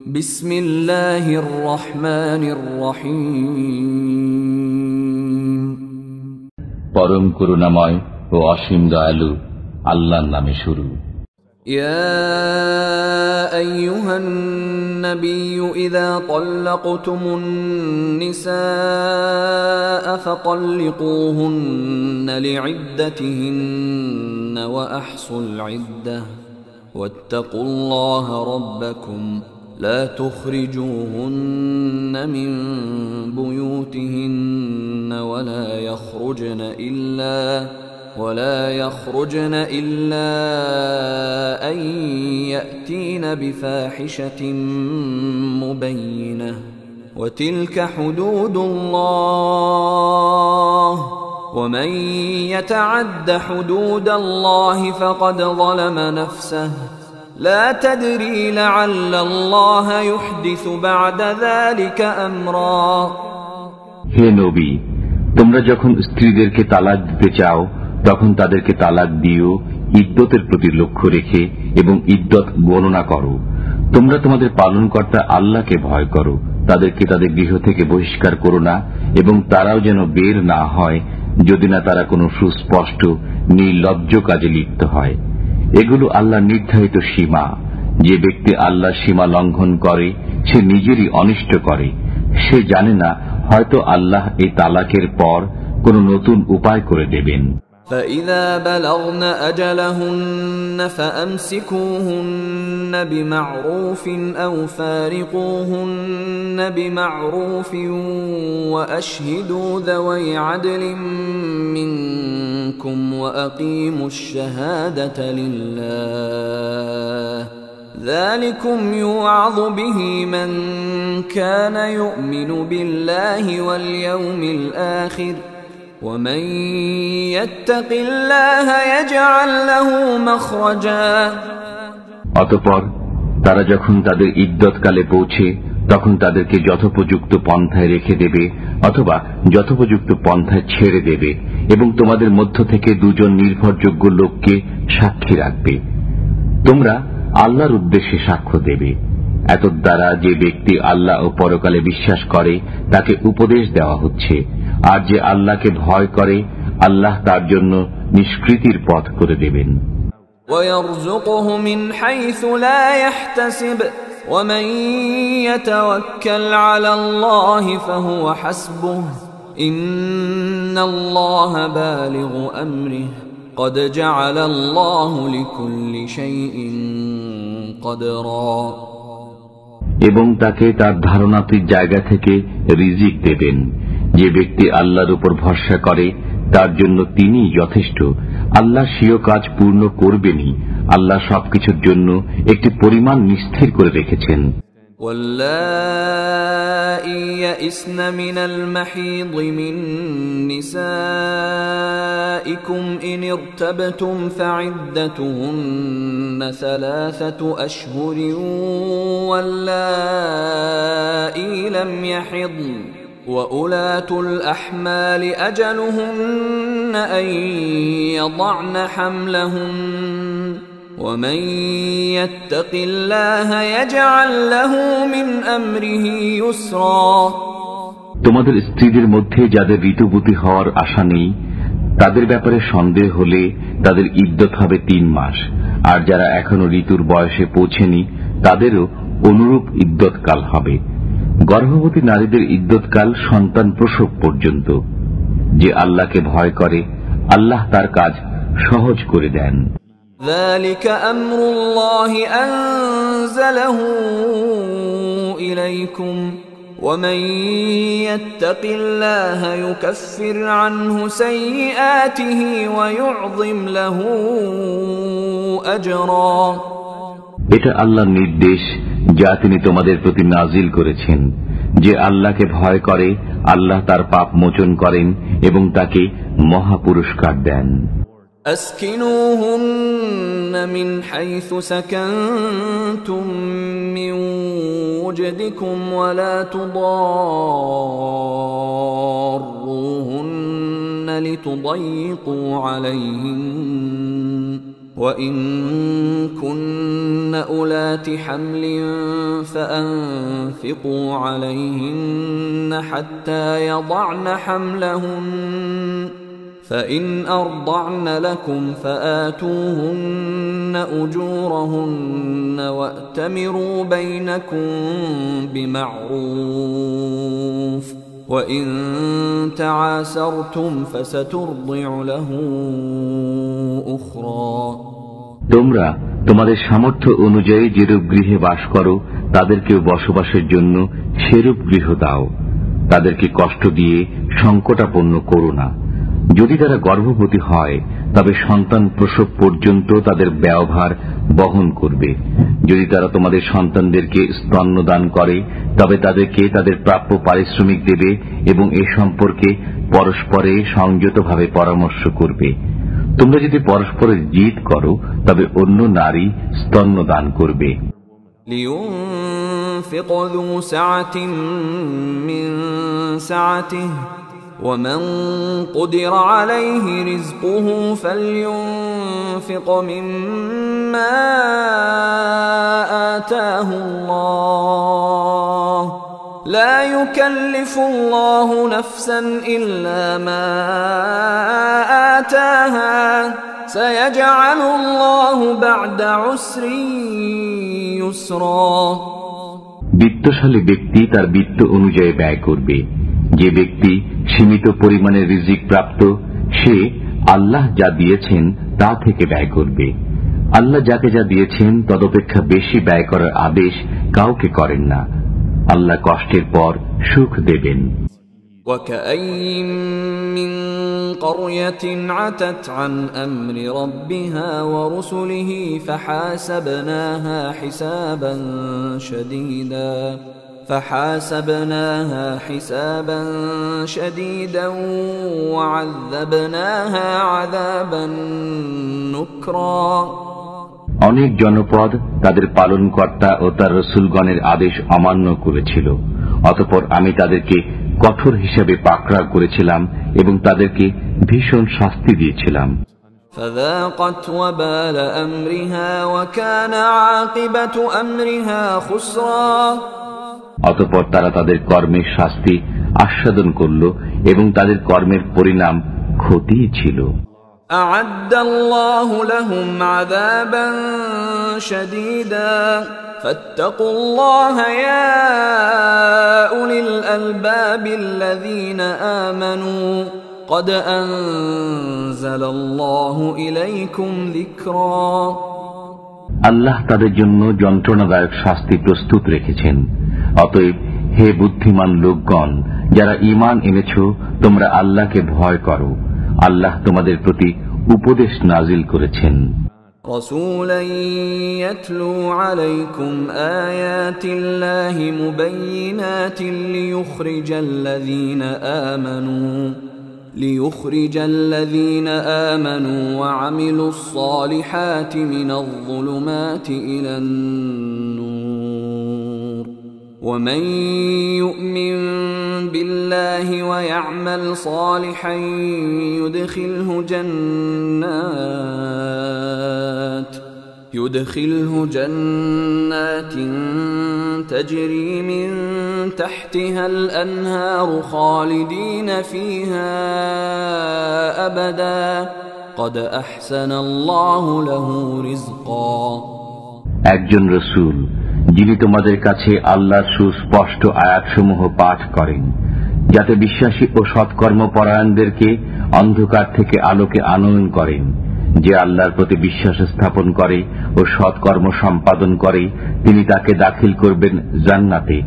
بسم الله الرحمن الرحيم পরম করুণাময় ও অসীম দয়ালু আল্লাহর নামে শুরু। يا أيها النبي إذا طلقتم النساء فطلقوهن لعدتهن وأحصوا العدة واتقوا الله ربكم لا تخرجوهن من بيوتهن ولا يخرجن إلا أن يأتين بفاحشة مبينة وتلك حدود الله ومن يتعد حدود الله فقد ظلم نفسه لا تدري لعل الله يحدث بعد ذلك أمرا হে নবী, তোমরা যখন স্ত্রীদেরকে তালাক দিতে চাও তখন তাদেরকে তালাক দিও ইদ্যতের প্রতি লক্ষ্য রেখে এবং ইদ্যত গণনা করো। তোমরা তোমাদের পালনকর্তা আল্লাহকে ভয় করো। তাদেরকে তাদের গৃহ থেকে বহিষ্কার করো না এবং তারাও যেন বের না হয় যদি না তারা কোনো সুস্পষ্ট নির্লজ্জ কাজে লিপ্ত হয়। এগুলো আল্লাহর নির্ধারিত সীমা। যে ব্যক্তি আল্লাহর সীমা লঙ্ঘন করে সে নিজেরই অনিষ্ট করে। সে জানে না হয়তো আল্লাহ এই তালাকের পর কোনো নতুন উপায় করে দেবেন। فإذا بلغن أجلهن فأمسكوهن بمعروف أو فارقوهن بمعروف وأشهدوا ذوي عدل منكم وأقيموا الشهادة لله ذلكم يوعظ به من كان يؤمن بالله واليوم الآخر ومن يتق الله يجعل له مخرجا অতঃপর তারা যখন তাদের ইদ্যতকালে পৌঁছে তখন তাদেরকে যথোপযুক্ত পন্থায় রেখে দেবে অথবা যথোপযুক্ত পন্থায় ছেড়ে দেবে এবং তোমাদের মধ্য থেকে দুজন নির্ভরযোগ্য লোককে সাক্ষী রাখবে। তোমরা আল্লাহর উদ্দেশ্যে সাক্ষ্য দেবে। এতদ দ্বারা যে ব্যক্তি আল্লাহ ও পরকালে বিশ্বাস করে তাকে উপদেশ দেওয়া হচ্ছে, আর যে আল্লাহকে ভয় করে আল্লাহ তার জন্য নিষ্কৃতির পথ করে দেবেন। ويرزقه من حيث لا يحتسب ومن يتوكل على الله فهو حسبه إن الله بالغ أمره قد جعل الله لكل شيء قدرا এবং তাকে তার ধারণাতীত জায়গা থেকে রিজিক দেবেন। যে ব্যক্তি আল্লাহর উপর ভরসা করে তার জন্য তিনি যথেষ্ট। আল্লাহ স্বীয় কাজ পূর্ণ করবেনই। আল্লাহ সবকিছুর জন্য একটি পরিমাণ নিস্থির করে রেখেছেন। واللائي يئسن من المحيض من نسائكم إن ارتبتم فعدتهن 3 أشهر واللائي لم يحضن وأولاة الأحمال أجلهن أن يضعن حملهن ومن يتق الله يجعل له من أمره يسرا তোমাদের স্ত্রীদের মধ্যে যাদের ঋতুবতী হওয়ার আশা নেই তাদের ব্যাপারে সন্দেহ হলে তাদের ইদ্যত হবে 3 মাস, আর যারা এখনো ঋতুর বয়সে পৌঁছেনি তাদেরও অনুরূপ ইদ্যতকাল হবে। গর্ভবতী নারীদের ইদ্যতকাল সন্তান প্রসব পর্যন্ত। যে আল্লাহকে ভয় করে আল্লাহ তার কাজ সহজ করে দেন। ذلك أمر الله أنزله إليكم ومن يتق الله يكفر عنه سيئاته ويعظم له أجرا এটা আল্লাহর নির্দেশ যা তিনি তোমাদের প্রতি নাজিল করেছেন। যে আল্লাহকে ভয় করে আল্লাহ তার পাপ মোচন করেন এবং তাকে মহা পুরস্কার দেন। أسكنوهن من حيث سكنتم من وجدكم ولا تضاروهن لتضيقوا عليهن وإن كن أولات حمل فأنفقوا عليهن حتى يضعن حملهن فإن أرضعن لكم فآتوهن أجورهن وأتمروا بينكم بمعروف وإن تعاسرتم فسترضع له أخرى তোমরা তোমাদের সামর্থ্য অনুযায়ী যেরূপ গৃহে বাস করো তাদেরকেও বসবাসের জন্য সেরূপ গৃহ দাও। তাদেরকে কষ্ট দিয়ে সংকটাপন্ন করো না। যদি তারা গর্ভবতী হয় তবে সন্তান প্রসব পর্যন্ত তাদের ব্যয়ভার বহন করবে। যদি তারা তোমাদের সন্তানদেরকে স্তন্যদান করে তবে তাদেরকে তাদের প্রাপ্য পারিশ্রমিক দেবে এবং এ সম্পর্কে পরস্পরে সংযতভাবে পরামর্শ করবে। তোমরা যদি পরস্পরের জিদ করো তবে অন্য নারী স্তন্যদান করবে। لينفق ذو سعة من سعته ومن قدر عليه رزقه فلينفق مما آتاه الله لا يكلف الله نفسا إلا ما آتاها سيجعل الله بعد عسر يسرا বিত্তশালী ব্যক্তি তার বিত্ত অনুযায়ী ব্যয় করবে। যে ব্যক্তি সীমিত পরিমাণে রিজিক প্রাপ্ত সে আল্লাহ যা দিয়েছেন তা থেকে ব্যয় করবে। আল্লাহ যাকে যা দিয়েছেন তদপেক্ষা বেশি ব্যয় করার আদেশ কাউকে করেন না। আল্লাহ কষ্টের পর সুখ দেবেন। وكأين من قرية عتت عن أمر ربها ورسله فحاسبناها حسابا شديدا وعذبناها عذابا نكرا অনেক জনপদ তাদের পালনকর্তা ও তার রসুলগণের আদেশ অমান্য করেছিল। অতঃপর আমি তাদেরকে কঠোর হিসাবে পাকড়াও করেছিলাম এবং তাদেরকে ভীষণ শাস্তি দিয়েছিলাম। فذاقت وبال أمرها وكان عاقبة أمرها خسرا অতঃপর তারা তাদের কর্মের শাস্তি আস্বাদন করল এবং তাদের কর্মের পরিণাম ক্ষতি ছিল। أعد الله لهم عذابا شديدا فاتقوا الله يا أولي الألباب الذين آمنوا قد أنزل الله إليكم ذكرا আল্লাহ তাদের জন্য যন্ত্রণাদায়ক শাস্তি প্রস্তুত রেখেছেন। অতএব হে বুদ্ধিমান লোকগণ, যারা ঈমান এনেছ, তোমরা আল্লাহকে ভয় করো। আল্লাহ তোমাদের প্রতি উপদেশ নাজিল করেছেন। رسولا يتلو عليكم آيات الله مبينات ليخرج الذين آمنوا وعملوا الصالحات من الظلمات إلى النور ومن يؤمن بالله ويعمل صالحا يدخله جنات تجري من تحتها الأنهار خالدين فيها أبدا قد أحسن الله له رزقا একজন রসুল যিনি তোমাদের কাছে আল্লাহর সুস্পষ্ট আয়াতসমূহ পাঠ করেন, যাতে বিশ্বাসী ও সৎকর্মপরায়ণদেরকে অন্ধকার থেকে আলোকে আনয়ন করেন। যে আল্লাহর প্রতি বিশ্বাস স্থাপন করে ও সৎকর্ম সম্পাদন করে, তিনি তাকে দাখিল করবেন জান্নাতে,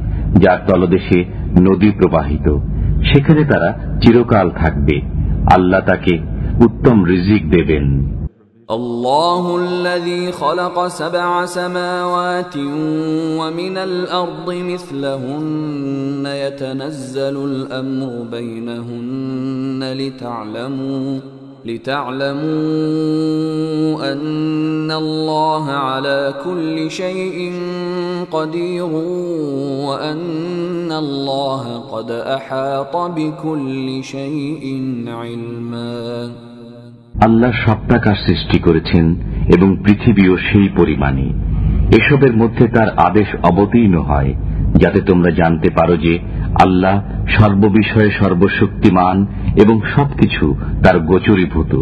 যার তলদেশে নদী প্রবাহিত। সেখানে তারা চিরকাল থাকবে। আল্লাহ তাকে উত্তম রিজিক দেবেন। الله الذي خلق 7 سماوات ومن الأرض مثلهن يتنزل الأمر بينهن لتعلموا أن الله على كل شيء قدير وأن الله قد أحاط بكل شيء علما আল্লাহ সপ্তাকাশ সৃষ্টি করেছেন এবং পৃথিবীও সেই পরিমাণে। এসবের মধ্যে তার আদেশ অবতীর্ণ হয় যাতে তোমরা জানতে পারো যে আল্লাহ সর্ববিষয়ে সর্বশক্তিমান এবং সবকিছু তার গোচরীভূত।